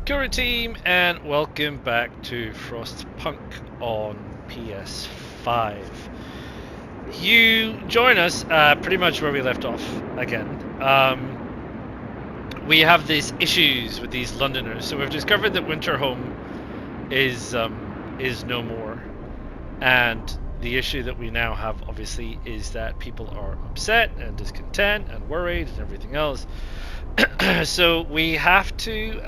Security team, and welcome back to Frostpunk on PS5. You join us pretty much where we left off again. We have these issues with these Londoners, so we've discovered that Winterhome is no more, and the issue that we now have, obviously, is that people are upset and discontent and worried and everything else. So we have to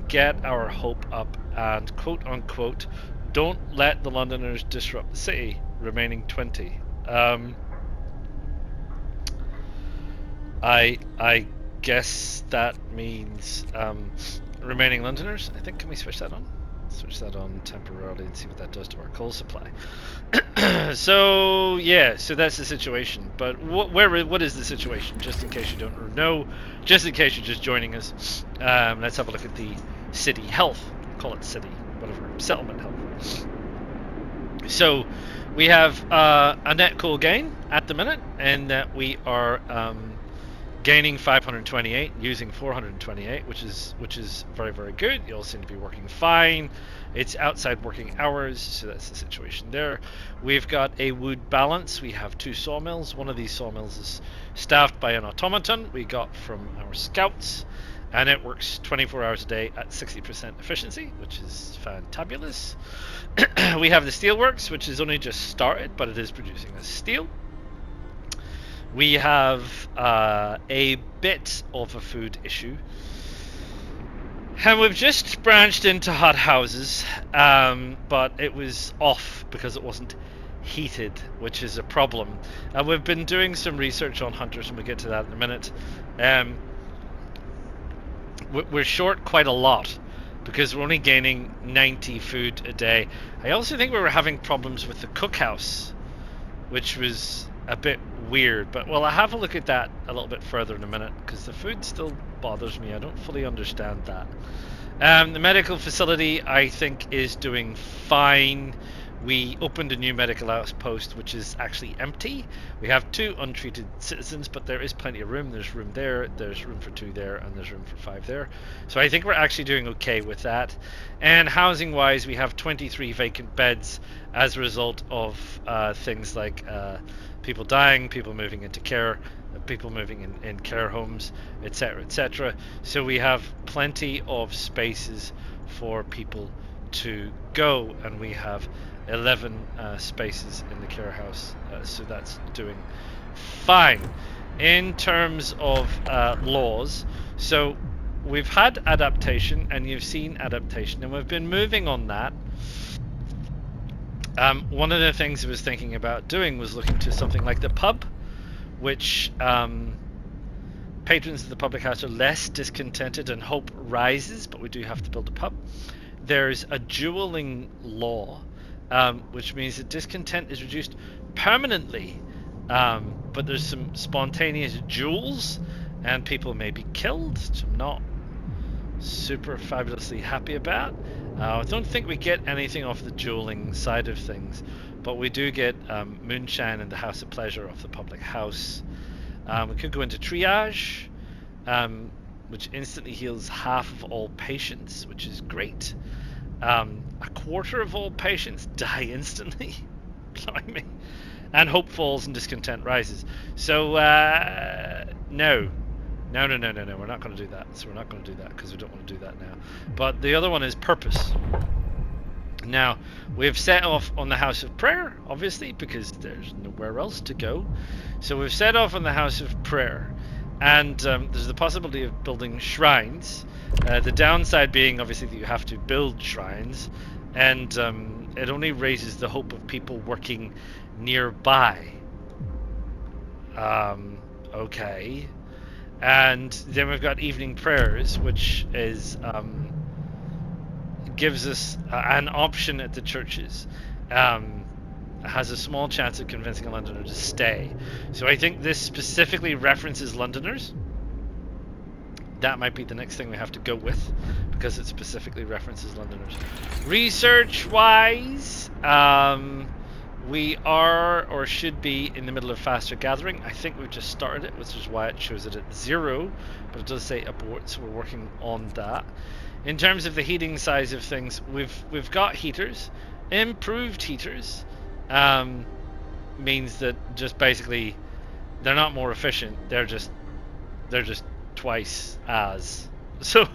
get our hope up and quote unquote don't let the Londoners disrupt the city, remaining 20. I guess that means remaining Londoners. I think, can we switch that on? Switch that on temporarily and see what that does to our coal supply. So yeah, so that's the situation. But what is the situation? Just in case you don't know, just in case you're just joining us, let's have a look at the city health. Call it city, whatever, settlement health. So we have a net coal gain at the minute, and that we are gaining 528, using 428, which is very, very good. You all seem to be working fine. It's outside working hours, so that's the situation there. We've got a wood balance. We have 2 sawmills. One of these sawmills is staffed by an automaton we got from our scouts, and it works 24 hours a day at 60% efficiency, which is fantabulous. We have the steelworks, which is only just started, but it is producing a steel. We have a bit of a food issue, and we've just branched into hot houses, but it was off because it wasn't heated, which is a problem. And we've been doing some research on hunters, and we'll get to that in a minute. We're short quite a lot because we're only gaining 90 food a day. I also think we were having problems with the cookhouse, which was a bit weird, but well, I'll have a look at that a little bit further in a minute, because the food still bothers me. I don't fully understand that. The medical facility, I think, is doing fine. We opened a new medical outpost, which is actually empty. We have 2 untreated citizens, but there is plenty of room. There's room there, there's room for 2 there, and there's room for 5 there. So I think we're actually doing okay with that. And housing wise, we have 23 vacant beds as a result of things like people dying, people moving into care, people moving in care homes, etc., etc. So we have plenty of spaces for people to go, and we have 11 spaces in the care house, so that's doing fine. In terms of laws, so we've had adaptation, and you've seen adaptation, and we've been moving on that. One of the things I was thinking about doing was looking to something like the pub, which patrons of the public house are less discontented and hope rises, but we do have to build a pub. There's a dueling law, which means that discontent is reduced permanently, but there's some spontaneous duels, and people may be killed, which I'm not super fabulously happy about. I don't think we get anything off the dueling side of things, but we do get moonshine in the House of Pleasure of the public house. We could go into triage, which instantly heals half of all patients, which is great. A quarter of all patients die instantly. Blimey. And hope falls and discontent rises. So no, we're not going to do that. So we're not going to do that because we don't want to do that now. But the other one is purpose. Now, we've set off on the House of Prayer, obviously, because there's nowhere else to go. So we've set off on the House of Prayer, and there's the possibility of building shrines. The downside being, obviously, that you have to build shrines, and it only raises the hope of people working nearby. Okay. And then we've got evening prayers, which is gives us an option at the churches. Has a small chance of convincing a Londoner to stay. So I think this specifically references Londoners. That might be the next thing we have to go with, because it specifically references Londoners. Research-wise, We are, or should be, in the middle of faster gathering. I think we've just started it, which is why it shows it at 0, but it does say abort, so we're working on that. In terms of the heating size of things, we've got heaters, improved heaters, means that just basically they're not more efficient. They're just twice as. So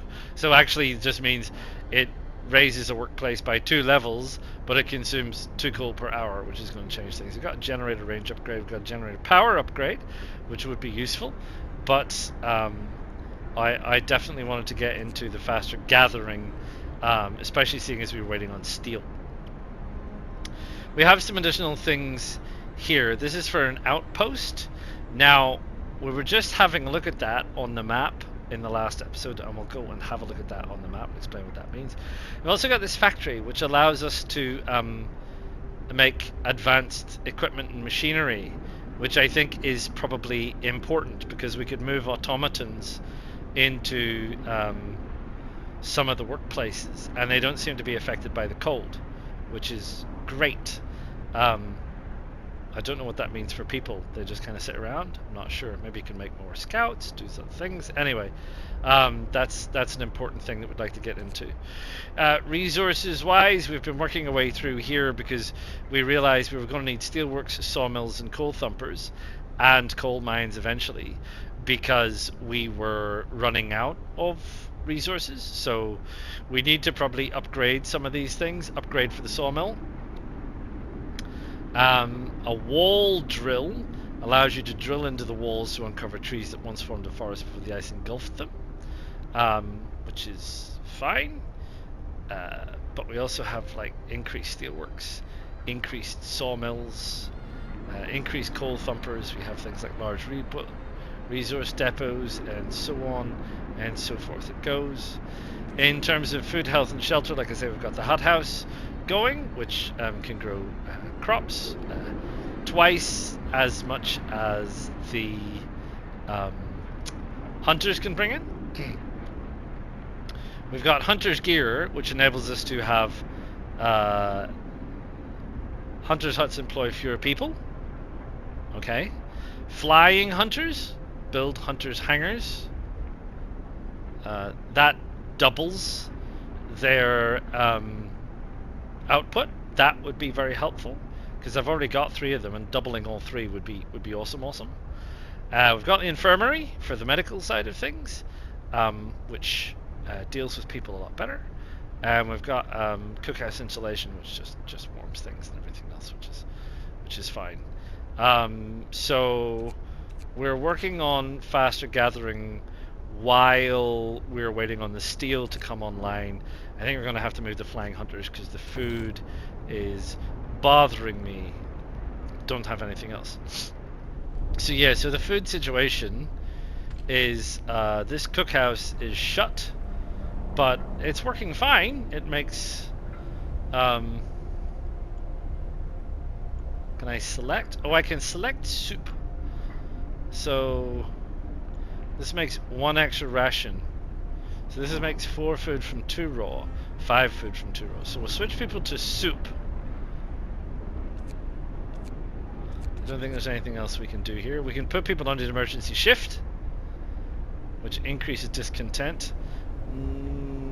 actually, it just means it raises a workplace by 2 levels, but it consumes 2 coal per hour, which is going to change things. We've got a generator range upgrade, we've got a generator power upgrade, which would be useful, but I definitely wanted to get into the faster gathering, especially seeing as we were waiting on steel. We have some additional things here. This is for an outpost. Now, we were just having a look at that on the map in the last episode, and we'll go and have a look at that on the map and explain what that means. We've also got this factory, which allows us to make advanced equipment and machinery, which I think is probably important, because we could move automatons into some of the workplaces, and they don't seem to be affected by the cold, which is great. I don't know what that means for people. They just kind of sit around. I'm not sure. Maybe you can make more scouts, do some things. Anyway, that's an important thing that we'd like to get into. Resources wise, we've been working our way through here because we realized we were going to need steelworks, sawmills, and coal thumpers, and coal mines eventually, because we were running out of resources. So we need to probably upgrade some of these things. Upgrade for the sawmill. A wall drill allows you to drill into the walls to uncover trees that once formed a forest before the ice engulfed them, which is fine. But we also have like increased steelworks, increased sawmills, increased coal thumpers. We have things like large resource depots, and so on and so forth. It goes. In terms of food, health, and shelter, like I say, we've got the hut house going, which can grow crops twice as much as the hunters can bring in. We've got hunter's gear, which enables us to have hunters' huts employ fewer people. Okay. Flying hunters build hunters' hangars. That doubles their output. That would be very helpful, because I've already got 3 of them, and doubling all 3 would be awesome. We've got the infirmary for the medical side of things, which deals with people a lot better, and we've got cookhouse insulation, which just warms things and everything else, which is fine. So we're working on faster gathering while we're waiting on the steel to come online. I think we're going to have to move the flying hunters because the food is bothering me. Don't have anything else. So yeah, so the food situation is this cookhouse is shut, but it's working fine. It makes can I select? Oh, I can select soup. So this makes 1 extra ration. So this makes 4 food from 2 raw, 5 food from 2 raw. So we'll switch people to soup. I don't think there's anything else we can do here. We can put people onto the emergency shift, which increases discontent.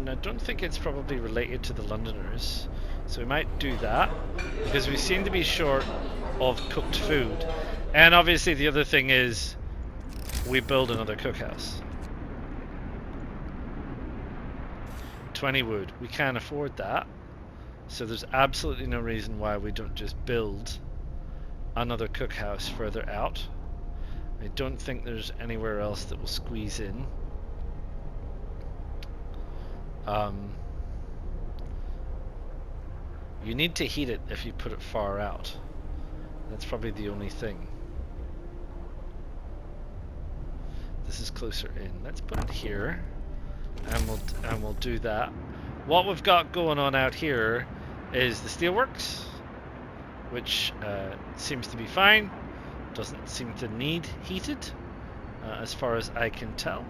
I don't think it's probably related to the Londoners, so we might do that, because we seem to be short of cooked food. And obviously the other thing is we build another cookhouse. 20 wood. We can't afford that, so there's absolutely no reason why we don't just build another cookhouse further out. I don't think there's anywhere else that will squeeze in. You need to heat it if you put it far out. That's probably the only thing. This is closer in. Let's put it here, and we'll do that. What we've got going on out here is the steelworks, which seems to be fine. Doesn't seem to need heated, as far as I can tell.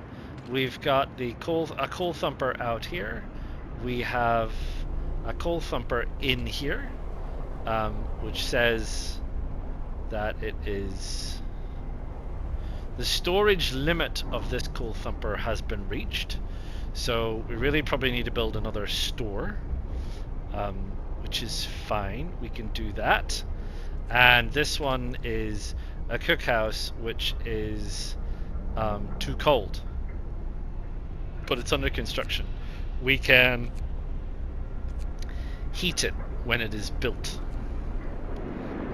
We've got a coal thumper out here. We have a coal thumper in here, which says that it is the storage limit of this coal thumper has been reached. So we really probably need to build another store, which is fine. We can do that. And this one is a cookhouse, which is too cold, but it's under construction. We can heat it when it is built.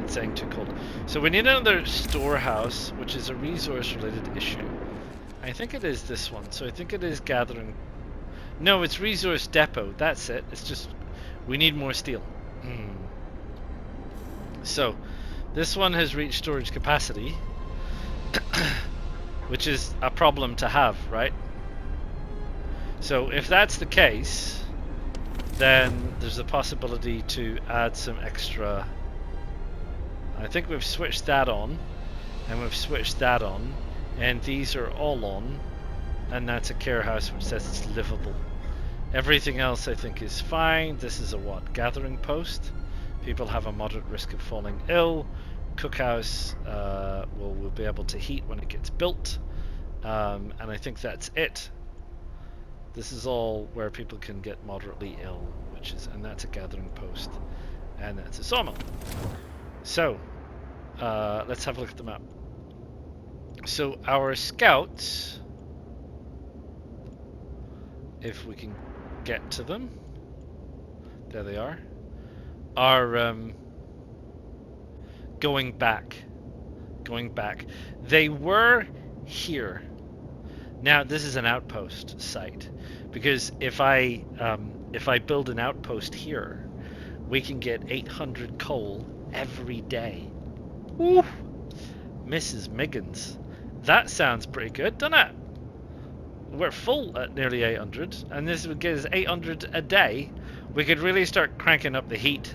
It's saying too cold. So we need another storehouse, which is a resource-related issue. I think it is this one. So I think it is gathering. No, it's resource depot. That's it. It's just we need more steel. So this one has reached storage capacity, which is a problem to have, right? So if that's the case, then there's a possibility to add some extra. I think we've switched that on, and we've switched that on, and these are all on, and that's a care house which says it's livable. Everything else I think is fine. This is a what? Gathering post. People have a moderate risk of falling ill. Cookhouse we'll be able to heat when it gets built, and I think that's it. This is all where people can get moderately ill, and that's a gathering post, and that's a sawmill. So let's have a look at the map. So our scouts, if we can get to them, there they are going back. They were here. Now this is an outpost site, because if I build an outpost here, we can get 800 coal every day. Woo! Mrs. Miggins, that sounds pretty good, doesn't it? We're full at nearly 800, and this would give us 800 a day. We could really start cranking up the heat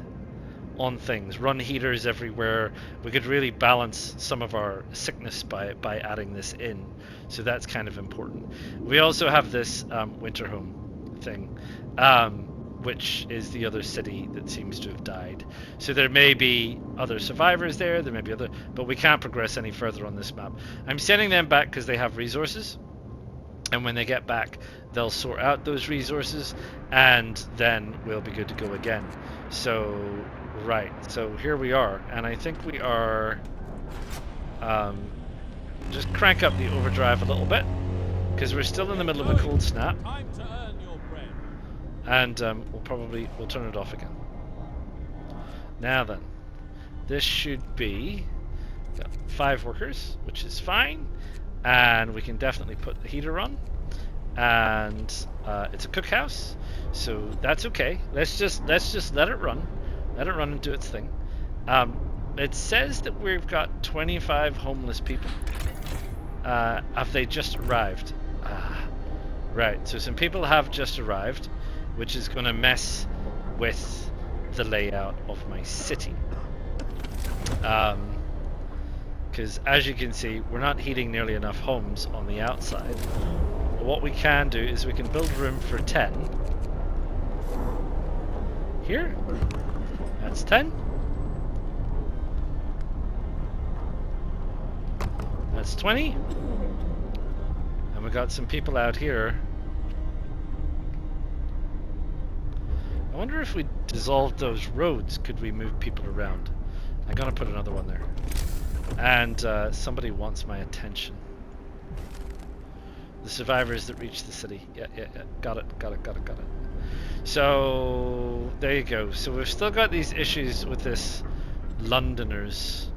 on things, run heaters everywhere. We could really balance some of our sickness by adding this in, so that's kind of important. We also have this winter home thing, which is the other city that seems to have died. So there may be other survivors there may be other, but we can't progress any further on this map. I'm sending them back because they have resources, and when they get back they'll sort out those resources, and then we'll be good to go again. So right, so here we are, and I think we are just crank up the overdrive a little bit, because we're still in the middle of a cold snap. And we'll turn it off again. Now then, this should be 5 workers, which is fine, and we can definitely put the heater on. And it's a cookhouse, so that's okay. Let's just let it run and do its thing. It says that we've got 25 homeless people. Have they just arrived? Right, so some people have just arrived, which is going to mess with the layout of my city. Because as you can see, we're not heating nearly enough homes on the outside. What we can do is we can build room for 10. Here. That's 10. That's 20. And we got some people out here. I wonder if we dissolved those roads, could we move people around? I'm gonna put another one there. And somebody wants my attention. The survivors that reached the city. Yeah. Got it. So there you go. So we've still got these issues with this Londoners,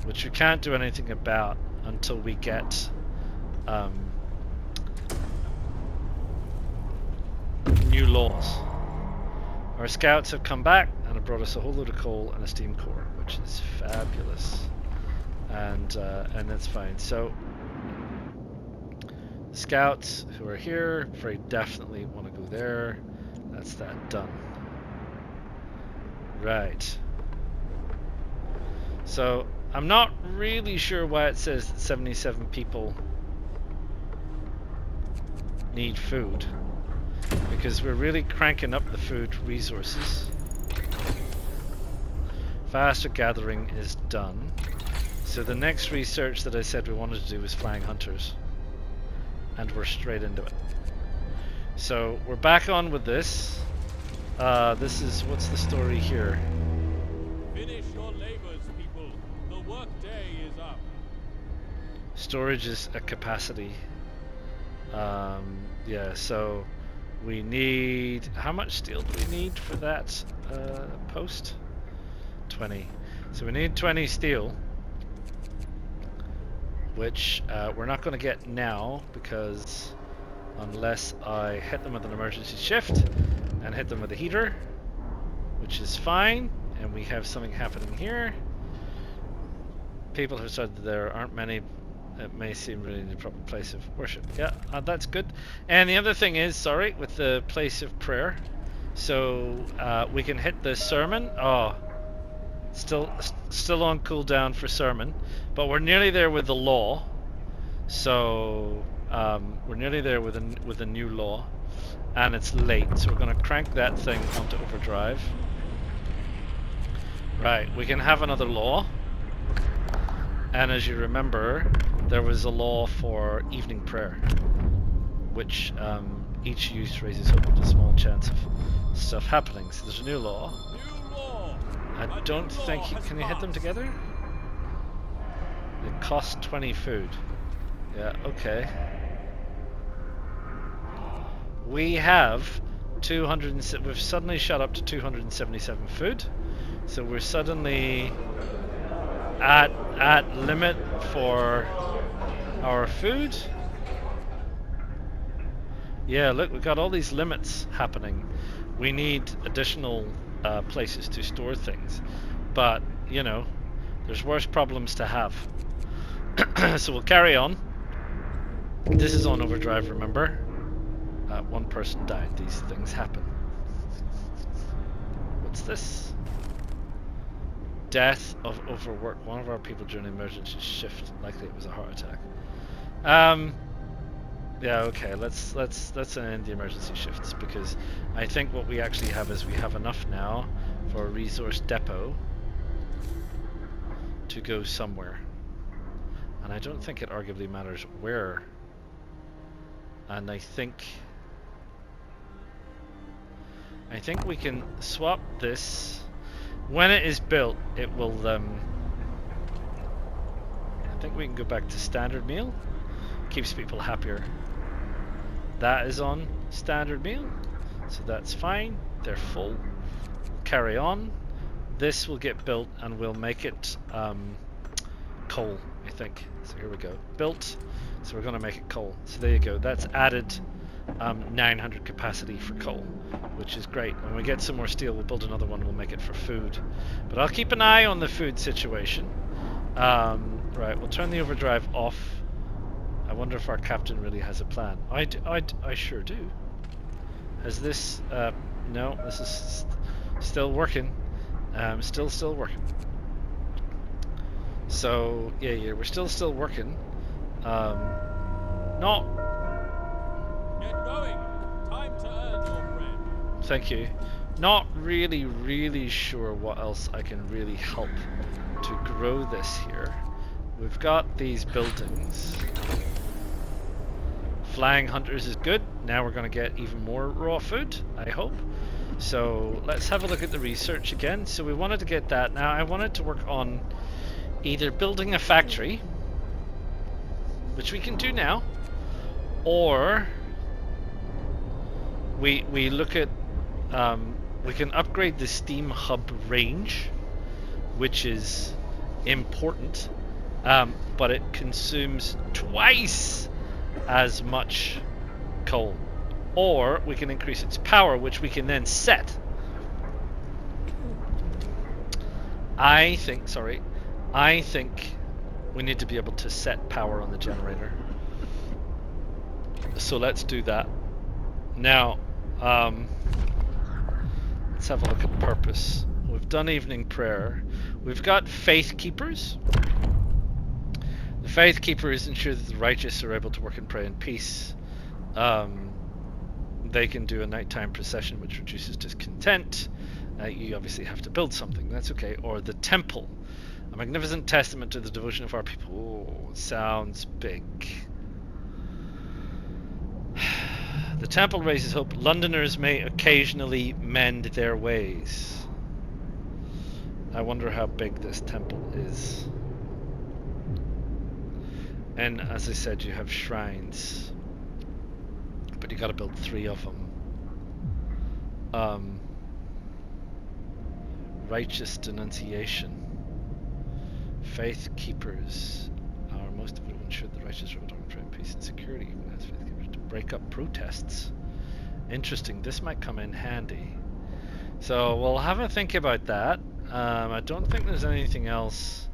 which we can't do anything about until we get new laws. Our scouts have come back and have brought us a whole load of coal and a steam core, which is fabulous, and that's fine. So scouts who are here very definitely want to go there. That's that done. Right. So I'm not really sure why it says that 77 people need food, because we're really cranking up the food resources. Faster gathering is done. So the next research that I said we wanted to do was flying hunters. And we're straight into it. So we're back on with this. This is, what's the story here? Finish your labors, people. The work day is up. Storage is a capacity. Yeah, so we need, how much steel do we need for that post? 20. So we need 20 steel, which we're not going to get now because unless I hit them with an emergency shift and hit them with a heater, which is fine, and we have something happening here. People have said that there aren't many. It may seem really the proper place of worship. Yeah, that's good. And the other thing is, sorry, with the place of prayer, so we can hit the sermon. Oh, still on cooldown for sermon, but we're nearly there with the law. So we're nearly there with a new law, and it's late, so we're going to crank that thing onto overdrive. Right, we can have another law. And as you remember, there was a law for evening prayer, which each use raises hope with a small chance of stuff happening. So there's a new law. New law. I don't think can you hit them together? It costs 20 food. Yeah, okay. We have 200. We've suddenly shot up to 277 food, so we're suddenly at limit for our food. Yeah, look, we've got all these limits happening. We need additional places to store things, but you know, there's worse problems to have. So we'll carry on. This is on overdrive, remember? One person died. These things happen. What's this? Death of overwork. One of our people during an emergency shift. Likely it was a heart attack. Yeah, okay. Let's end the emergency shifts, because I think what we actually have is we have enough now for a resource depot to go somewhere. And I don't think it arguably matters where. And I think we can swap this. When it is built, it will I think we can go back to standard meal. Keeps people happier. That is on standard meal, so that's fine. They're full. Carry on. This will get built and we'll make it coal, I think. So here we go. Built. So we're going to make it coal. So there you go. That's added 900 capacity for coal, which is great. When we get some more steel, we'll build another one. We'll make it for food. But I'll keep an eye on the food situation. Right, we'll turn the overdrive off. I wonder if our captain really has a plan. I sure do. Has this... no, this is still working. Still working. So, yeah, we're still working. Not... Get going. Time to earn your bread. Thank you. Not really sure what else I can really help to grow this here. We've got these buildings. Flying hunters is good. Now we're going to get even more raw food, I hope. So let's have a look at the research again. So we wanted to get that. Now I wanted to work on either building a factory, which we can do now, or we look at we can upgrade the steam hub range, which is important, but it consumes twice as much coal. Or we can increase its power, which we can then set. I think we need to be able to set power on the generator. So let's do that. Now, let's have a look at purpose. We've done evening prayer. We've got faith keepers. The faith keepers ensure that the righteous are able to work and pray in peace. They can do a nighttime procession, which reduces discontent. You obviously have to build something. That's okay. Or the temple. A magnificent testament to the devotion of our people. Oh, sounds big. The temple raises hope. Londoners may occasionally mend their ways. I wonder how big this temple is. And as I said, you have shrines. But you gotta build 3 of them. Righteous denunciation. Faith keepers are most of it ensure the righteous return peace and security, even as faith keepers to break up protests. Interesting. This might come in handy. So we'll have a think about that. I don't think there's anything else,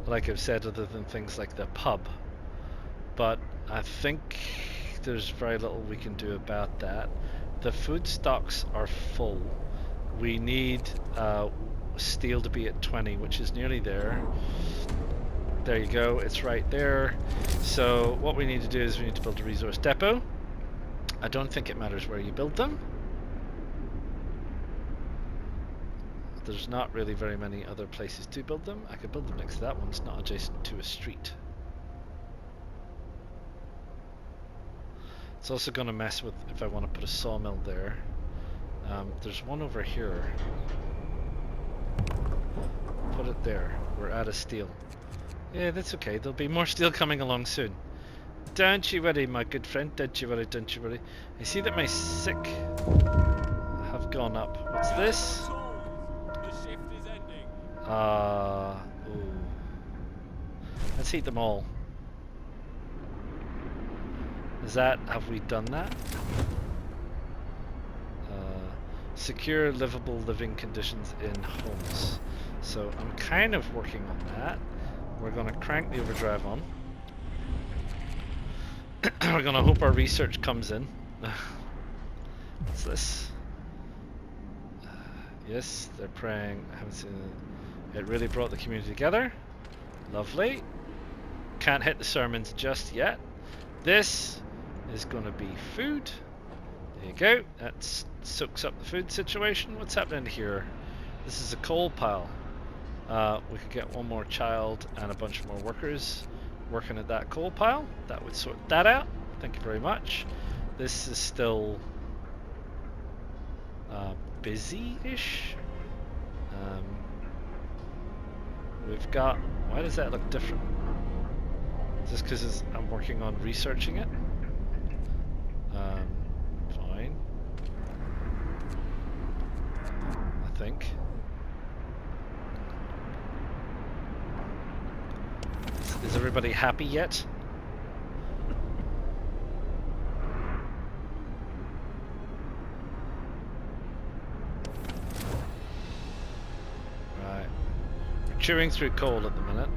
like I've said, other than things like the pub. But I think there's very little we can do about that. The food stocks are full. We need steel to be at 20, which is nearly there. There you go, it's right there. So what we need to do is we need to build a resource depot. I don't think it matters where you build them. There's not really very many other places to build them. I could build them next to that one. It's not adjacent to a street. It's also going to mess with if I want to put a sawmill there. There's one over here. Put it there. We're out of steel. Yeah, that's okay. There'll be more steel coming along soon. Don't you worry, my good friend. Don't you worry, don't you worry. I see that my sick have gone up. What's this? The shift is ending. Ooh. Let's heat them all. Is that, have we done that? Secure livable living conditions in homes. So I'm kind of working on that. We're going to crank the overdrive on. We're going to hope our research comes in. What's this? Yes, they're praying. I haven't seen it. It really brought the community together. Lovely. Can't hit the sermons just yet. This is going to be food. There you go. That soaks up the food situation. What's happening here? This is a coal pile. We could get one more child and a bunch more workers working at that coal pile. That would sort that out. Thank you very much. This is still busy-ish. We've got... Why does that look different? Just because I'm working on researching it? Fine. I think. Is everybody happy yet? Right. We're chewing through coal at the minute.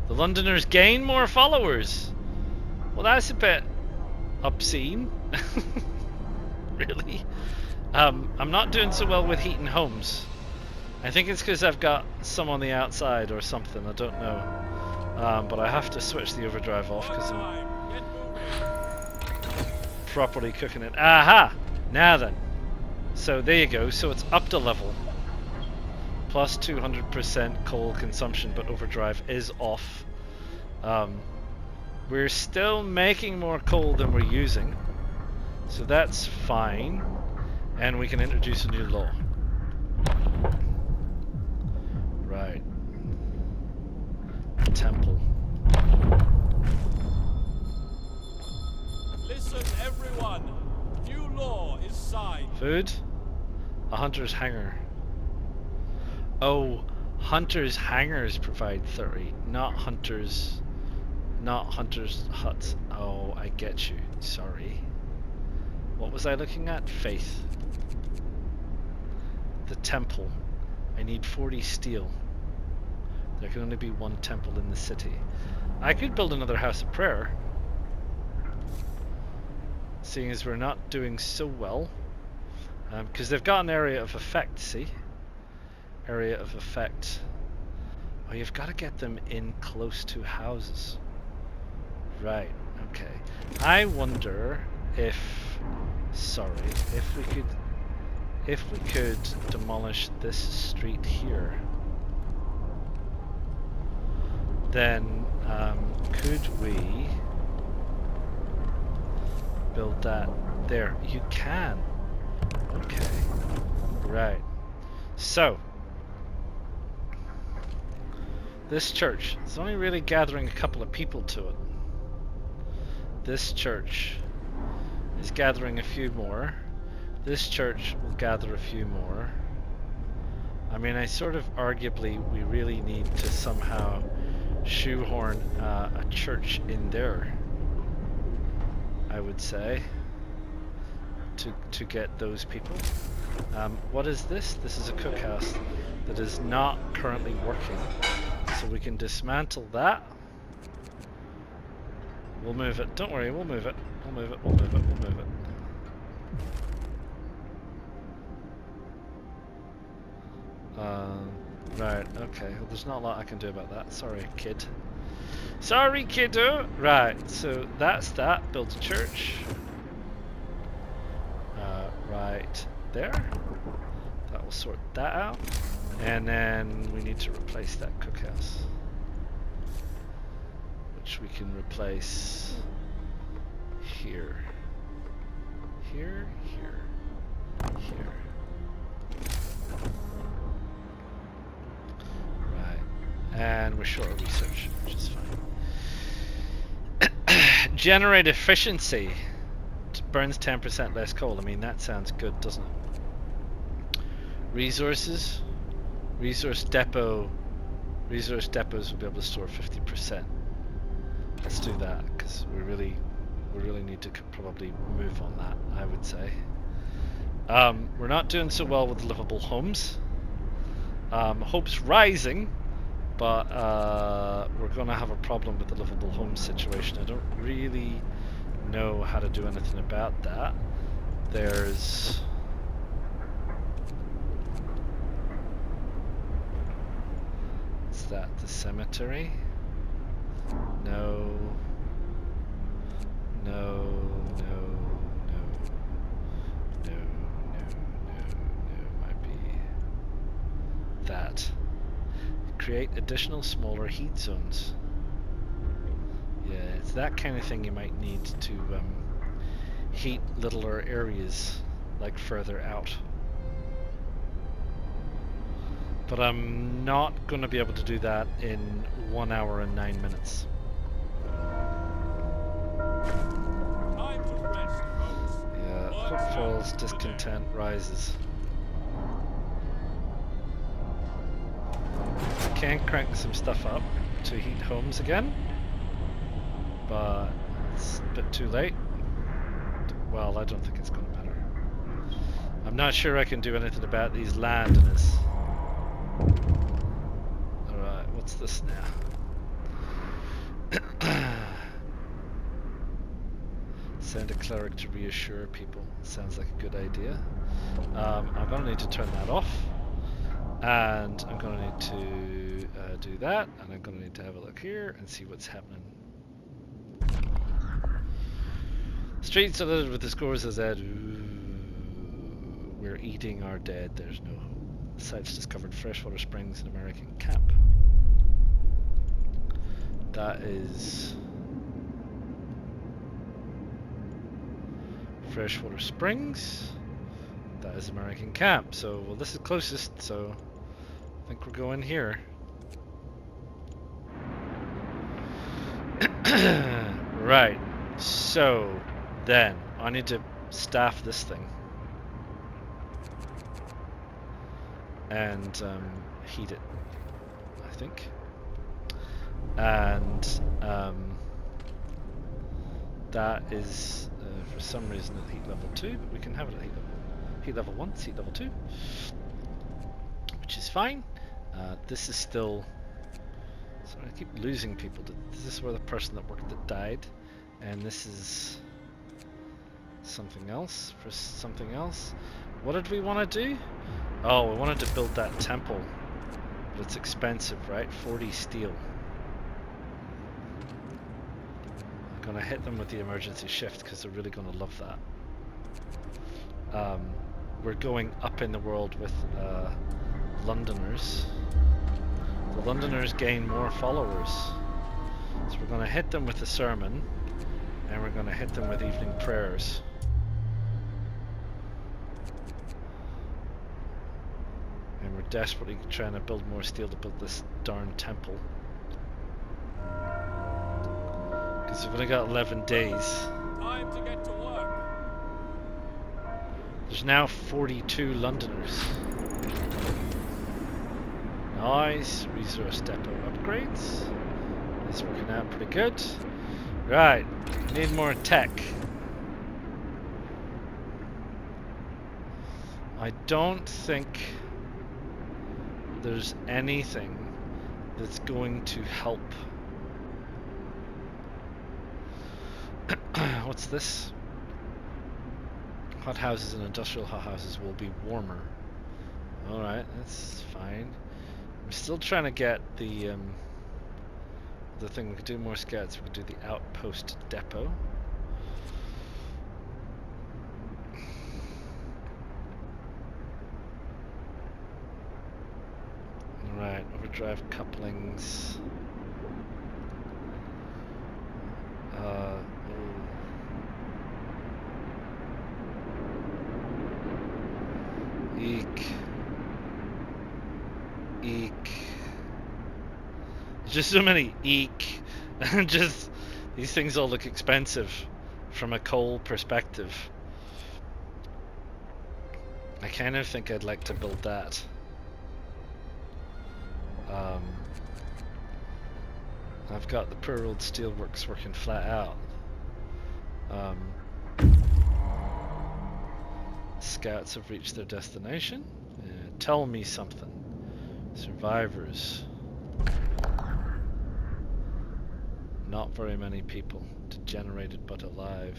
The Londoners gain more followers! Well, that's a bit obscene. Really? I'm not doing so well with heating homes. I think it's because I've got some on the outside or something, I don't know. But I have to switch the overdrive off because I'm properly cooking it. Aha! Now then. So there you go. So it's up to level. Plus 200% coal consumption, but overdrive is off. We're still making more coal than we're using. So that's fine. And we can introduce a new law. Right. Temple. Listen, everyone. New law is signed. Food? A hunter's hangar. Oh, hunters' hangars provide 30, not hunters' huts. Oh, I get you. Sorry. What was I looking at? Faith. The temple. I need 40 steel. There can only be one temple in the city. I could build another house of prayer. Seeing as we're not doing so well. Because they've got an area of effect, see? Area of effect. Oh, you've got to get them in close to houses. Right, okay. I wonder if... Sorry, if we could if we could demolish this street here, then could we build that there? You can. Okay. Right. So, this church is only really gathering a couple of people to it. This church is gathering a few more. This church will gather a few more. I mean, I sort of arguably we really need to somehow shoehorn a church in there, I would say, to get those people. What is this? This is a cookhouse that is not currently working, so we can dismantle that. We'll move it. Don't worry, we'll move it. We'll move it. We'll move it. We'll move it. Right, okay. Well, there's not a lot I can do about that. Sorry, kid. Sorry, kiddo! Right, so that's that. Build a church. Right there. That will sort that out. And then we need to replace that cookhouse, which we can replace here. Here, here, here. And we're short of research, which is fine. Generate efficiency. It burns 10% less coal. I mean, that sounds good, doesn't it? Resources. Resource depot. Resource depots will be able to store 50%. Let's do that, because we really need to probably move on that, I would say. We're not doing so well with livable homes. Hope's rising. But we're going to have a problem with the livable home situation. I don't really know how to do anything about that. There's... Is that the cemetery? No. No, no, no. No, no, no, no. Might be that. Create additional smaller heat zones. Yeah, it's that kind of thing you might need to heat littler areas, like further out. But I'm not going to be able to do that in 1 hour and 9 minutes. Time to rest, folks. Yeah, hope falls, discontent rises. I can crank some stuff up to heat homes again, but it's a bit too late. Well, I don't think it's going to matter. I'm not sure I can do anything about these landers. Alright, what's this now? Send a cleric to reassure people. Sounds like a good idea. I'm going to need to turn that off. And I'm going to need to do that, and I'm going to need to have a look here and see what's happening. Streets are littered with the scores as that we're eating our dead. There's no hope. Sites discovered freshwater springs in American camp. That is freshwater springs. That is American camp. So, well, this is closest, so I think we're going here. Right, so then I need to staff this thing and heat it, I think. And that is for some reason at heat level 2, but we can have it at heat level 1, it's heat level 2, which is fine. This is still... Sorry, I keep losing people. This is where the person that worked that died, and this is something else for something else. What did we want to do? Oh, we wanted to build that temple, but it's expensive, right? 40 steel. I'm gonna hit them with the emergency shift because they're really gonna love that. we're going up in the world with Londoners. The Londoners gain more followers. So we're going to hit them with the sermon, and we're going to hit them with evening prayers. And we're desperately trying to build more steel to build this darn temple. Because we've only got 11 days. Time to get to work. There's now 42 Londoners. Nice. Resource depot upgrades. It's working out pretty good. Right. Need more tech. I don't think there's anything that's going to help. What's this? Hothouses and industrial hothouses will be warmer. Alright, that's fine. I'm still trying to get the thing. We could do more scouts. We could do the outpost depot. Alright, overdrive couplings. Eek. Eek. There's just so many eek. And just, these things all look expensive from a coal perspective. I kind of think I'd like to build that. I've got the poor old steelworks working flat out. Scouts have reached their destination. Tell me something. Survivors. Not very many people. Degenerated but alive.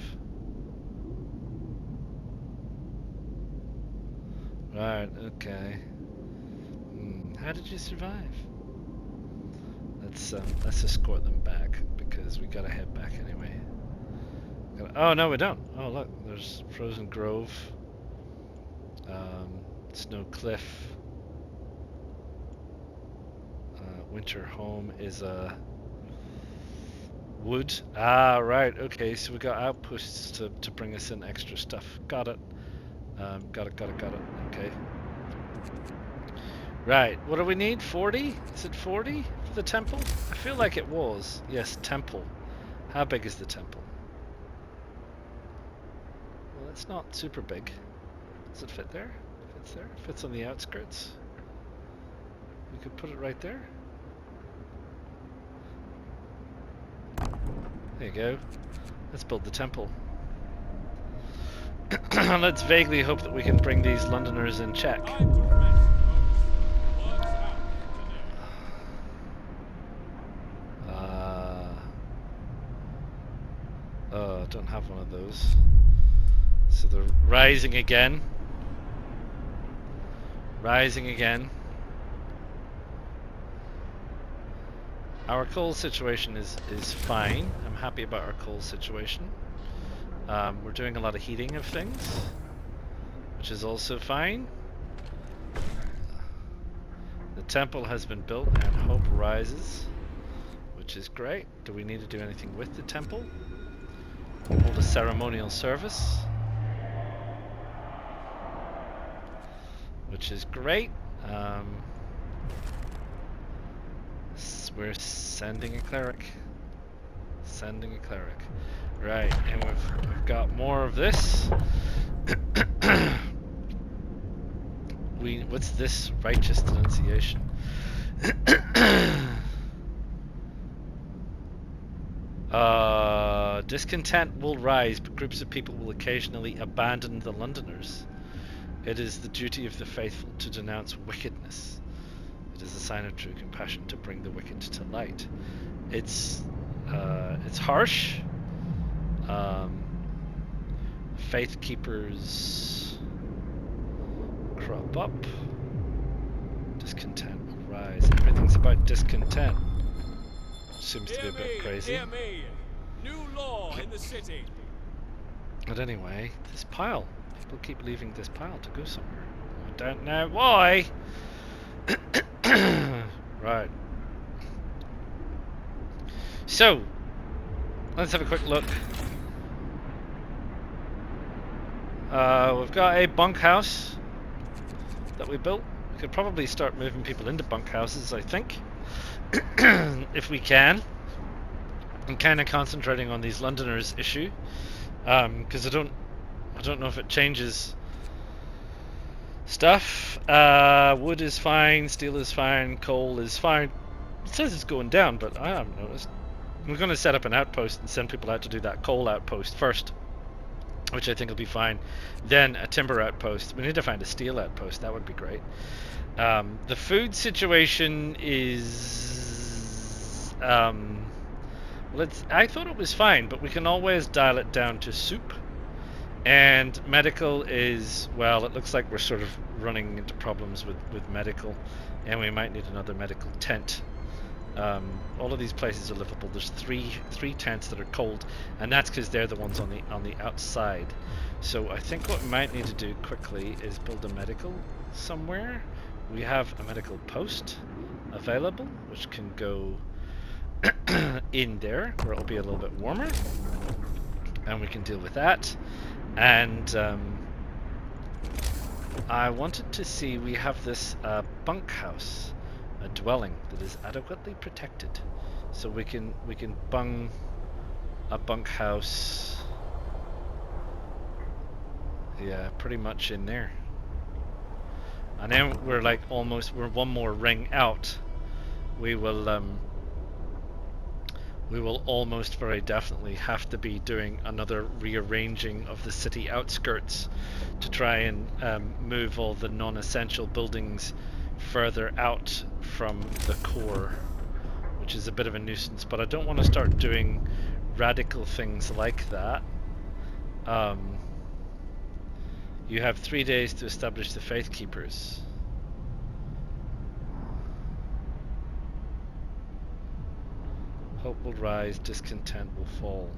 Right, okay. How did you survive? Let's escort them back, because we gotta head back anyway. Oh no, we don't. Oh look, there's Frozen Grove, Snow Cliff, Winter Home is a wood. Ah, right. Okay, so we got outposts to bring us in extra stuff. Got it. Got it. Okay. Right, what do we need? 40? Is it 40 for the temple? I feel like it was. Yes, temple. How big is the temple? Well, it's not super big. Does it fit there? Fits there? Fits on the outskirts. We could put it right there. There you go. Let's build the temple. Let's vaguely hope that we can bring these Londoners in check. Oh, I don't have one of those. So they're rising again. Rising again. Our coal situation is fine. I'm happy about our coal situation. We're doing a lot of heating of things, which is also fine. The temple has been built and hope rises, which is great. Do we need to do anything with the temple? Hold a ceremonial service, which is great. We're sending a cleric. Sending a cleric. Right, and we've got more of this. What's this? Righteous denunciation. Discontent will rise, but groups of people will occasionally abandon the Londoners. It is the duty of the faithful to denounce wickedness. It is a sign of true compassion to bring the wicked to light. It's harsh. Faith keepers crop up. Discontent will rise. Everything's about discontent. Seems to be a bit crazy. Hear me. New law in the city. But anyway, this pile. People keep leaving this pile to go somewhere. I don't know why. Right. So, let's have a quick look. We've got a bunkhouse that we built. We could probably start moving people into bunkhouses, I think, if we can. I'm kind of concentrating on these Londoners issue, because I don't know if it changes stuff. Wood is fine, steel is fine, coal is fine. It says it's going down, but I haven't noticed. We're going to set up an outpost and send people out to do that coal outpost first, which I think will be fine. Then a timber outpost. We need to find a steel outpost. That would be great. The food situation is... I thought it was fine, but we can always dial it down to soup. And medical is, well, it looks like we're sort of running into problems with medical, and we might need another medical tent. All of these places are livable. There's three tents that are cold, and that's because they're the ones on the outside. So I think what we might need to do quickly is build a medical somewhere. We have a medical post available, which can go in there, where it'll be a little bit warmer, and we can deal with that. And I wanted to see, we have this bunkhouse, a dwelling that is adequately protected, so we can bung a bunkhouse, yeah, pretty much in there. And then we're like almost, we're one more ring out. We will almost very definitely have to be doing another rearranging of the city outskirts to try and move all the non-essential buildings further out from the core, which is a bit of a nuisance, but I don't want to start doing radical things like that. You have 3 days to establish the Faith Keepers. Hope will rise, discontent will fall.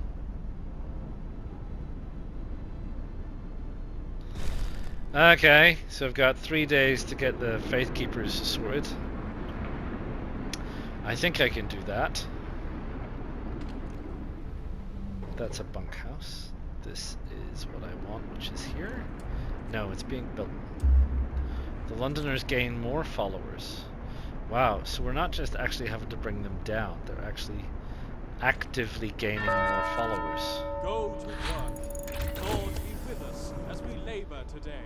Okay, so I've got 3 days to get the Faith Keepers sorted. I think I can do that. That's a bunkhouse. This is what I want, which is here. No, it's being built. The Londoners gain more followers. Wow, so we're not just actually having to bring them down, they're actually actively gaining more followers. Go to work. Lord, be with us as we labor today.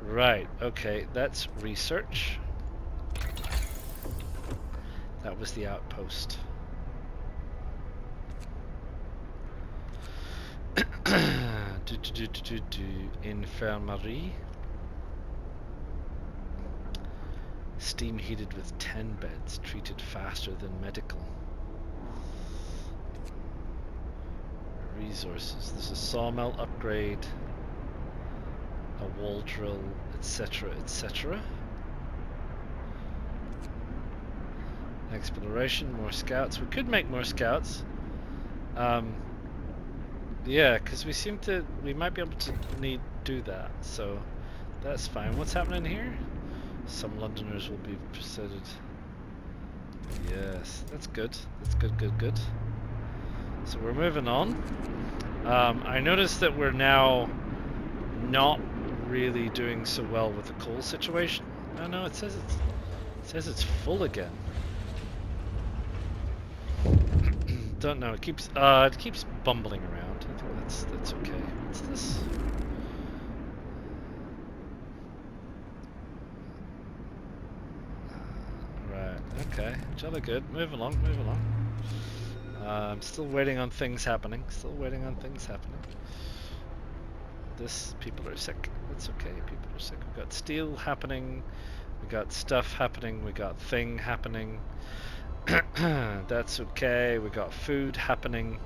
Right, okay, that's research. That was the outpost. Infirmary. Steam heated with 10 beds, treated faster than medical. Resources. There's a sawmill upgrade, a wall drill, etc., etc. Exploration, more scouts. We could make more scouts. Yeah, because we might be able to do that, so that's fine. What's happening here? Some Londoners will be preceded. Yes, that's good. That's good. So we're moving on. I noticed that we're now not really doing so well with the coal situation. Oh no, it says it's full again. Don't know. It keeps bumbling around. I think that's okay. What's this? Right. Okay. Jolly good. Move along. I'm still waiting on things happening. People are sick. That's okay. People are sick. We've got steel happening. We got stuff happening. We got thing happening. That's okay. We got food happening.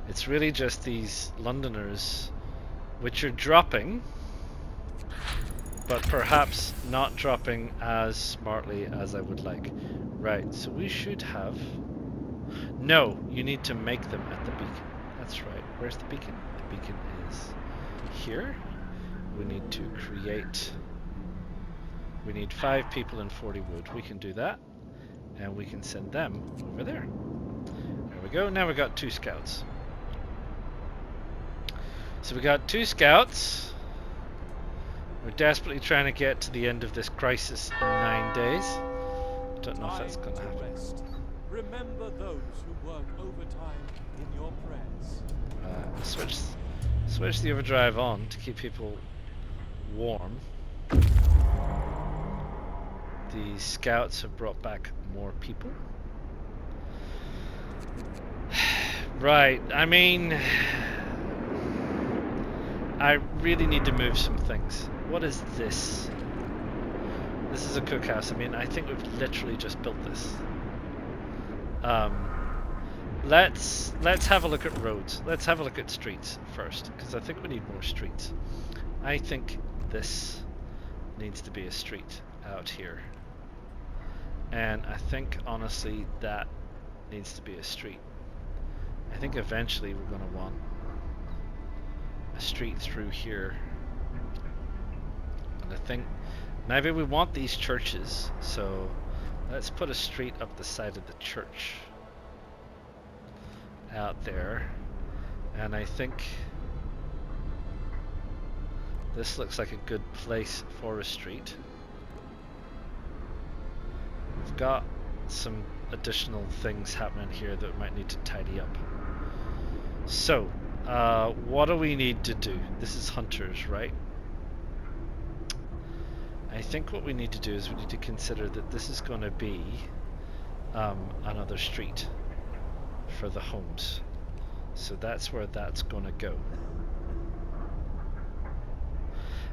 It's really just these Londoners, which are dropping, but perhaps not dropping as smartly as I would like. Right, so we should have... No, you need to make them at the beacon. That's right. Where's the beacon? The beacon is here. We need to create... We need 5 people and 40 wood. We can do that. And we can send them over there. There we go. Now we got 2 scouts. So we got 2 scouts. We're desperately trying to get to the end of this crisis in 9 days. Don't know if that's going to happen. Rest. Remember those who work overtime in your prayers. Switch the overdrive on to keep people warm. The scouts have brought back more people. Right, I mean, I really need to move some things. What is this? This is a cookhouse. I mean, I think we've literally just built this. Let's have a look at roads. Let's have a look at streets first, because I think we need more streets. I think this needs to be a street out here. And I think, honestly, that needs to be a street. I think eventually we're going to want a street through here. And I think maybe we want these churches, so let's put a street up the side of the church out there. And I think this looks like a good place for a street. We've got some additional things happening here that we might need to tidy up. So, what do we need to do? This is hunters, right? I think what we need to do is we need to consider that this is going to be another street for the homes. So that's where that's going to go.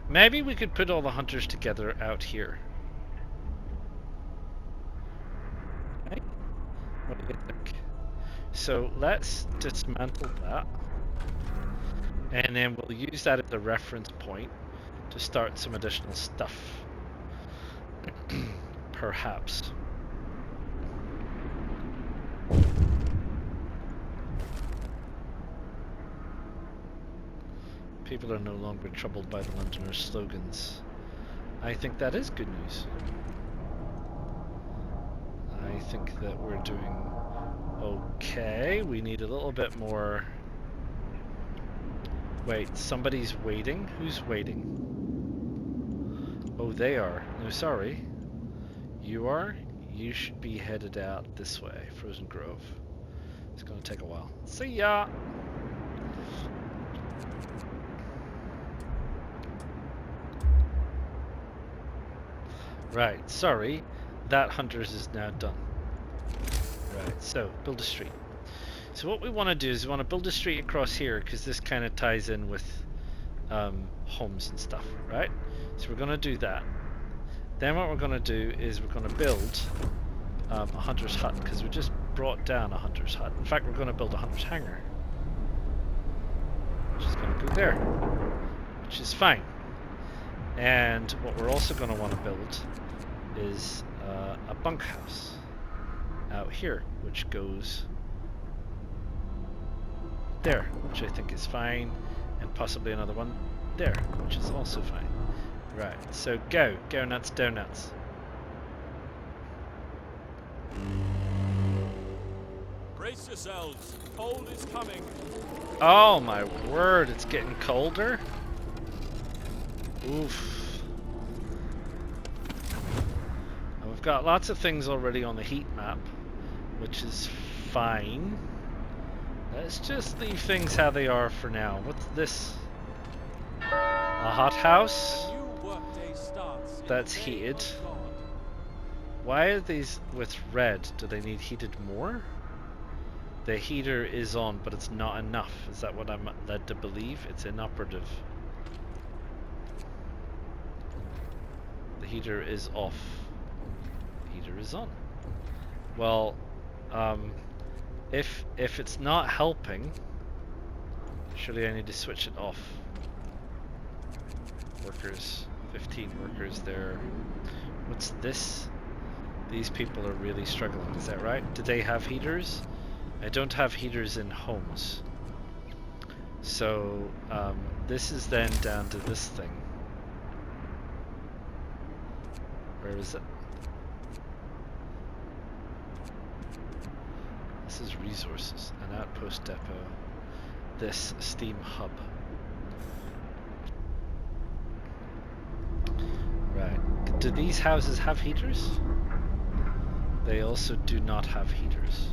Maybe we could put all the hunters together out here. Right? What do you think? So let's dismantle that. And then we'll use that as a reference point to start some additional stuff. Perhaps. People are no longer troubled by the Londoners' slogans. I think that is good news. I think that we're doing okay. We need a little bit more... Wait, somebody's waiting? Who's waiting? Oh, they are. No, sorry. You are? You should be headed out this way, Frozen Grove. It's gonna take a while. See ya! Right, sorry. That Hunters is now done. Right, so, build a street. So what we want to do is we want to build a street across here, because this kind of ties in with homes and stuff, right? So we're going to do that. Then what we're going to do is we're going to build a hunter's hut, because we just brought down a hunter's hut. In fact, we're going to build a hunter's hangar, which is going to go there, which is fine. And what we're also going to want to build is a bunkhouse out here, which goes there, which I think is fine, and possibly another one there, which is also fine. Right, so go nuts, donuts. Brace yourselves. Cold is coming. Oh my word, it's getting colder? Oof. And we've got lots of things already on the heat map, which is fine. Let's just leave things how they are for now. What's this? A hothouse? New workday starts in That's the name heated. of God. Why are these with red? Do they need heated more? The heater is on, but it's not enough. Is that what I'm led to believe? It's inoperative. The heater is off. The heater is on. Well, if it's not helping, surely I need to switch it off. Workers, 15 workers there. What's this? These people are really struggling, is that right? Do they have heaters? I don't have heaters in homes. So this is then down to this thing. Where is it? This is resources, an outpost depot. This steam hub. Right. Do these houses have heaters? They also do not have heaters.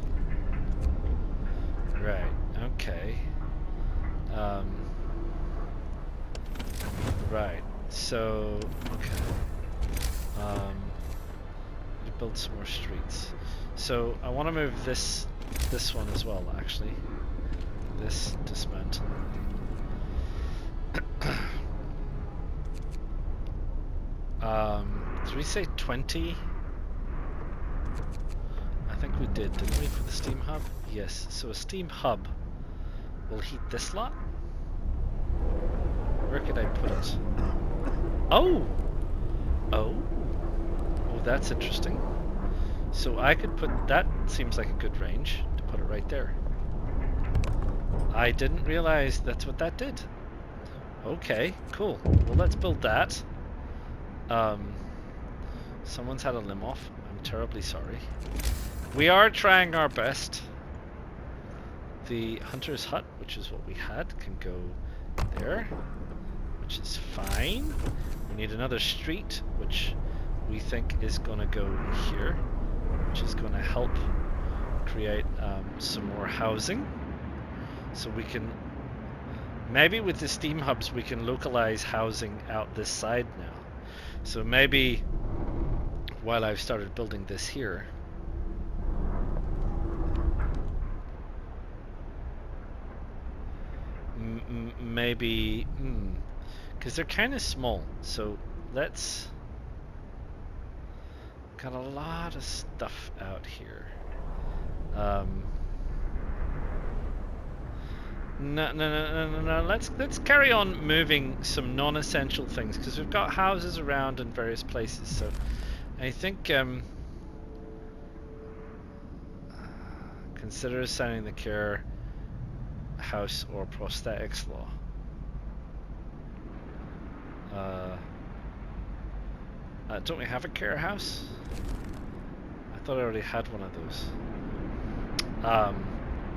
Right. Okay. Right. So okay. To build some more streets. So I want to move this one as well, actually. This dismantle. Did we say 20? I think we did, didn't we, for the steam hub? Yes. So a steam hub will heat this lot. Where could I put it? Oh! Oh! Oh, that's interesting. So I could put... That seems like a good range to put it right there. I didn't realize that's what that did. Okay, cool. Well, let's build that. Someone's had a limb off. I'm terribly sorry. We are trying our best. The hunter's hut, which is what we had, can go there, which is fine. We need another street, which we think is going to go here, which is going to help create some more housing. So we can, maybe with the steam hubs, we can localize housing out this side now. So maybe while I've started building this here, maybe, because they're kind of small. So let's, got a lot of stuff out here. No. Let's carry on moving some non-essential things because we've got houses around in various places. So I think consider assigning the care house or prosthetics law. Don't we have a care house? I thought I already had one of those.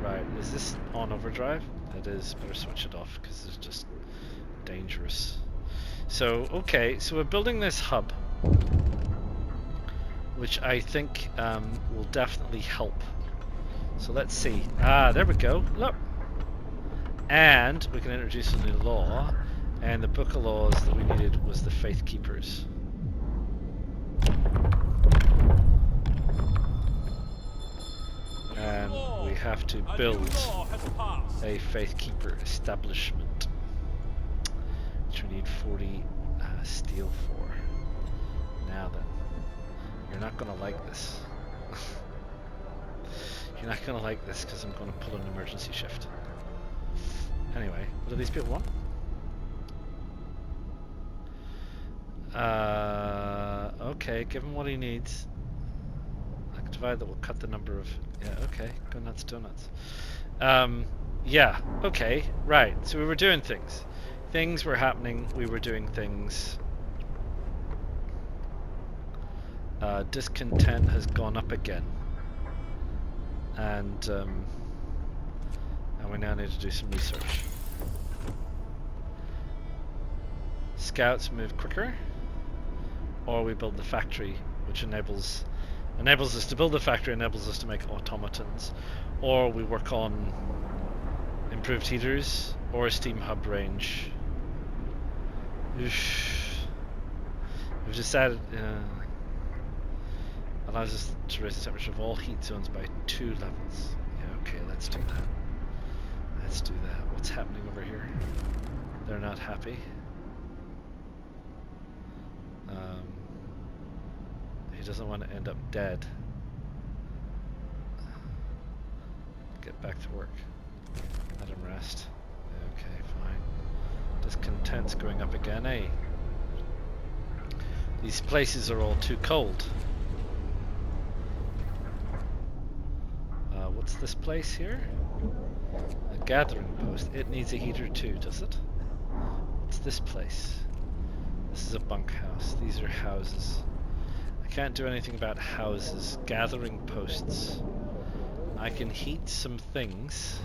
Right, is this on overdrive? It is. Better switch it off because it's just dangerous. So, okay, so we're building this hub, which I think will definitely help. So let's see. There we go. Look. And we can introduce a new law, and the book of laws that we needed was the Faith Keepers. And we have to build a Faith Keeper establishment, which we need 40 steel for. Now then, you're not going to like this. You're not going to like this because I'm going to pull an emergency shift. Anyway, what do these people want? Okay, give him what he needs. I can divide that will cut the number of... Yeah, okay, go nuts, donuts. Yeah, okay, right. So we were doing things. Things were happening, we were doing things. Discontent has gone up again. And we now need to do some research. Scouts move quicker, or we build the factory, which enables us to build the factory, enables us to make automatons, or we work on improved heaters or a steam hub range. We've decided allows us to raise the temperature of all heat zones by 2 levels. Yeah, okay, let's do that. Let's do that. What's happening over here? They're not happy. He doesn't want to end up dead. Get back to work. Let him rest. Okay, fine. Discontent's going up again, eh? These places are all too cold. what's this place here? A gathering post. It needs a heater too, does it? What's this place? This is a bunkhouse. These are houses. I can't do anything about houses. Gathering posts. I can heat some things.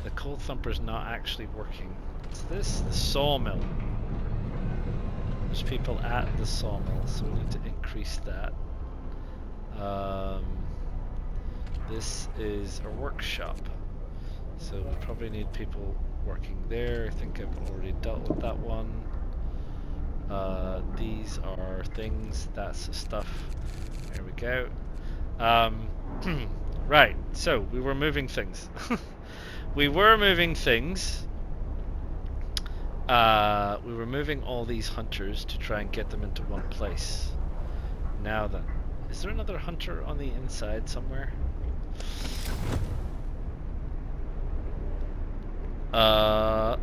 The coal thumper's not actually working. What's this? The sawmill. There's people at the sawmill, so we need to increase that. This is a workshop, so we probably need people working there. I think I've already dealt with that one. These are things, that's the stuff. There we go. Right, so we were moving things. We were moving things. We were moving all these hunters to try and get them into one place. Now then, is there another hunter on the inside somewhere? I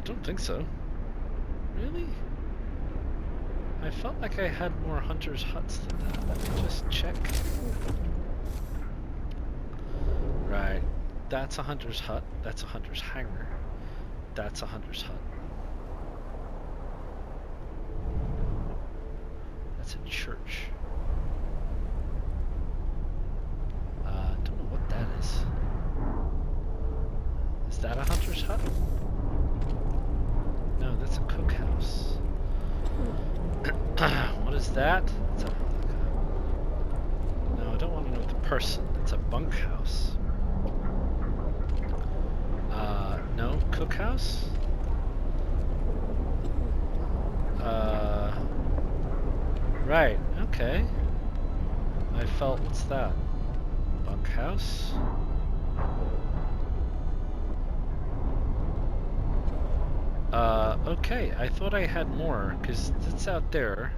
don't think so. Really? I felt like I had more hunters' huts than that. Let me just check. Right, that's a hunter's hut. That's a hunter's hangar. That's a hunter's hut. That's a church. Don't know what that is. Is that a hunter's hut? No, that's a cookhouse. What is that? It's a... No, I don't want to know the person. It's a bunkhouse. No, cookhouse? Right, okay. I felt, what's that? Bunkhouse? Okay, I thought I had more, because it's out there,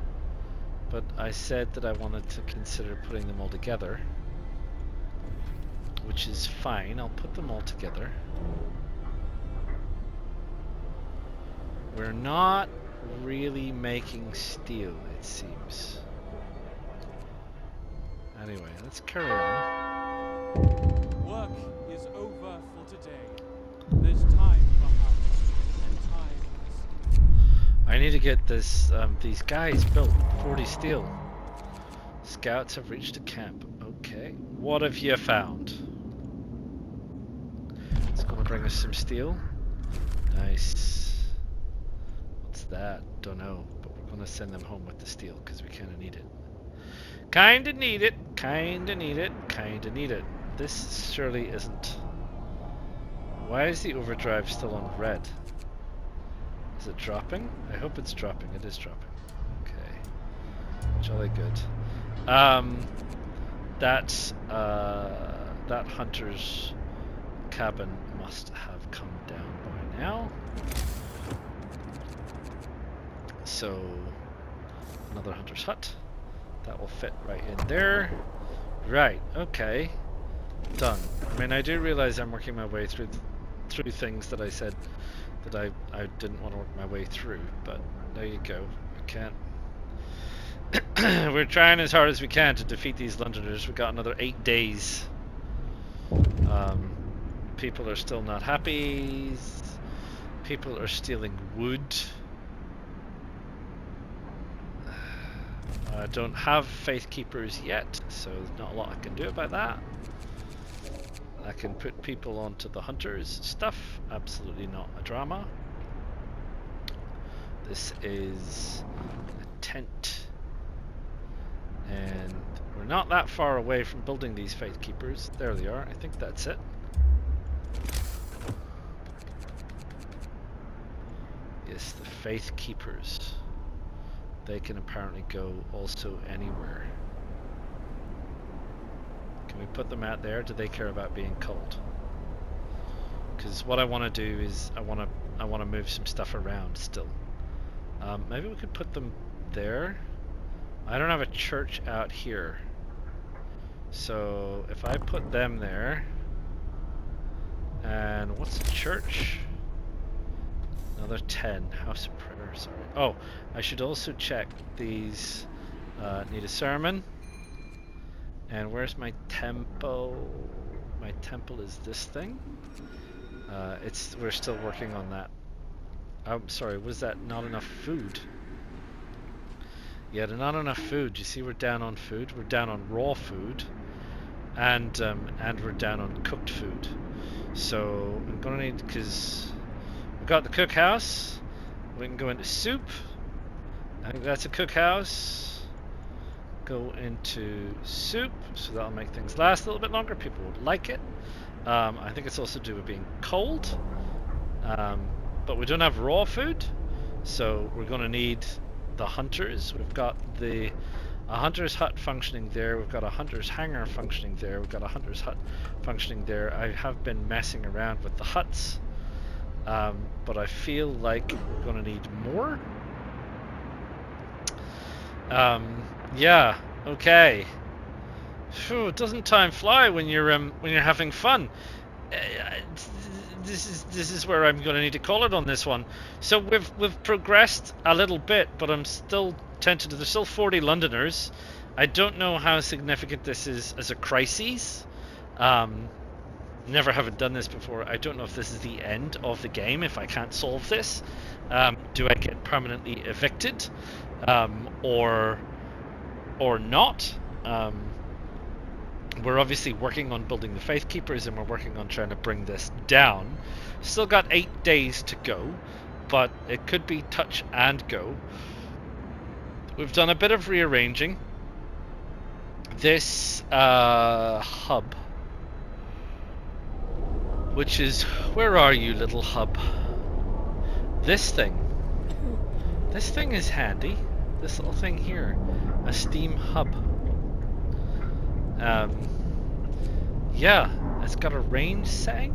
but I said that I wanted to consider putting them all together, which is fine. I'll put them all together. We're not really making steel, it seems. Anyway, let's carry on. Work is over for today. There's time for hunt and time. I need to get this these guys built. 40 steel. Scouts have reached a camp. Okay. What have you found? It's gonna bring us some steel. Nice. What's that? Don't know. But we're gonna send them home with the steel because we kinda need it. Kinda need it. Kinda need it. Kinda need it. This surely isn't. Why is the overdrive still on red? Is it dropping? I hope it's dropping. It is dropping. Okay. Jolly good. That hunter's cabin must have come down by now. So another hunter's hut. That will fit right in there. Right, okay. Done. I mean, I do realize I'm working my way through things that I said that I didn't want to work my way through, but there you go. I can't. We're trying as hard as we can to defeat these Londoners. We've got another 8 days. People are still not happy. People are stealing wood. I don't have faith keepers yet, so there's not a lot I can do about that. I can put people onto the hunters stuff, absolutely not a drama. This is a tent, and we're not that far away from building these faith keepers. There they are, I think that's it. Yes, the faith keepers. They can apparently go also anywhere. Can we put them out there? Do they care about being cold? Because what I want to do is I want to move some stuff around still. Maybe we could put them there. I don't have a church out here, so if I put them there, and what's a church? Another 10. House of prayer. Sorry. Oh, I should also check these. Need a sermon. And where's my temple? My temple is this thing. We're still working on that. I'm sorry, was that not enough food? Yeah, not enough food. You see, we're down on food. We're down on raw food, and we're down on cooked food. So I'm gonna need, because we've got the cookhouse. We can go into soup. I think that's a cookhouse. Go into soup, so that'll make things last a little bit longer. People would like it. I think it's also to do with being cold. But we don't have raw food, so we're going to need the hunters. We've got a hunter's hut functioning there. We've got a hunter's hangar functioning there. We've got a hunter's hut functioning there. I have been messing around with the huts, but I feel like we're going to need more. Yeah. Okay. Phew, doesn't time fly when you're having fun? This is where I'm going to need to call it on this one. So we've progressed a little bit, but I'm still tempted. There's still 40 Londoners. I don't know how significant this is as a crisis. Never haven't done this before. I don't know if this is the end of the game. If I can't solve this, do I get permanently evicted, or not? We're obviously working on building the Faith Keepers, and we're working on trying to bring this down. Still got 8 days to go, but it could be touch and go. We've done a bit of rearranging. This hub, which is, where are you, little hub? This thing is handy. This little thing here, a steam hub. Yeah, it's got a range setting.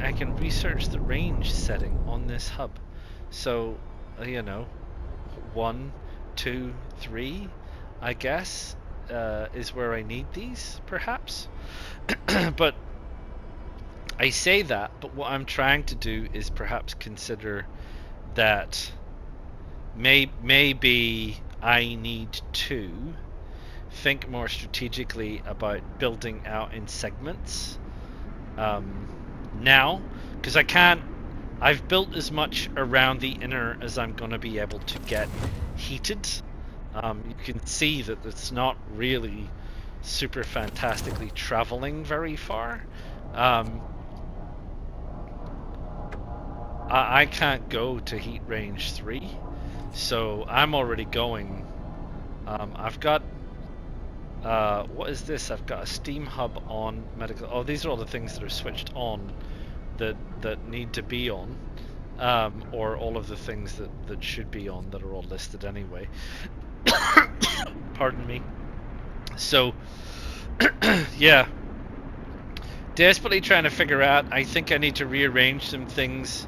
I can research the range setting on this hub. So, you know, 1, 2, 3, I guess, is where I need these, perhaps. But I say that, but what I'm trying to do is perhaps consider that maybe I need to think more strategically about building out in segments now, because I've built as much around the inner as I'm going to be able to get heated. You can see that it's not really super fantastically traveling very far. I can't go to heat range 3, so I'm already going. I've got what is this? I've got a steam hub on medical. Oh, these are all the things that are switched on that need to be on, or all of the things that should be on that are all listed anyway. Pardon me. So, yeah, desperately trying to figure out. I think I need to rearrange some things,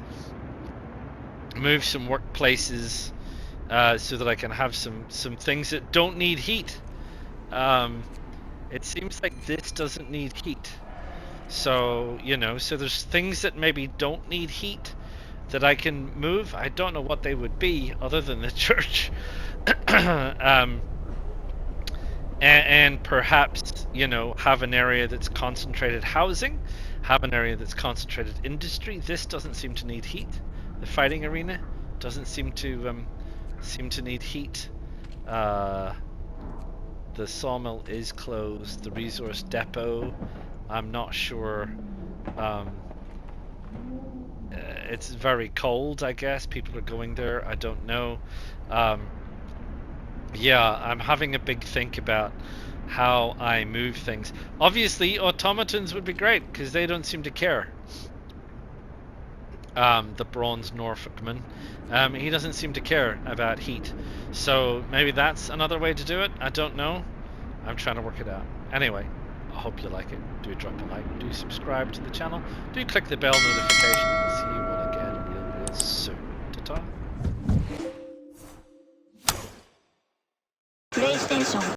move some workplaces, so that I can have some things that don't need heat. It seems like this doesn't need heat. So, you know, so there's things that maybe don't need heat that I can move. I don't know what they would be other than the church. And perhaps, you know, have an area that's concentrated housing, have an area that's concentrated industry. This doesn't seem to need heat. The fighting arena doesn't seem to need heat. The sawmill is closed. The resource depot, I'm not sure. It's very cold, I guess. People are going there. I don't know. Yeah, I'm having a big think about how I move things. Obviously, automatons would be great because they don't seem to care. The bronze Norfolkman, he doesn't seem to care about heat. So maybe that's another way to do it. I don't know. I'm trying to work it out. Anyway, I hope you like it. Do drop a like. Do subscribe to the channel. Do click the bell notification. And I'll see you all again real soon. Ta-ta.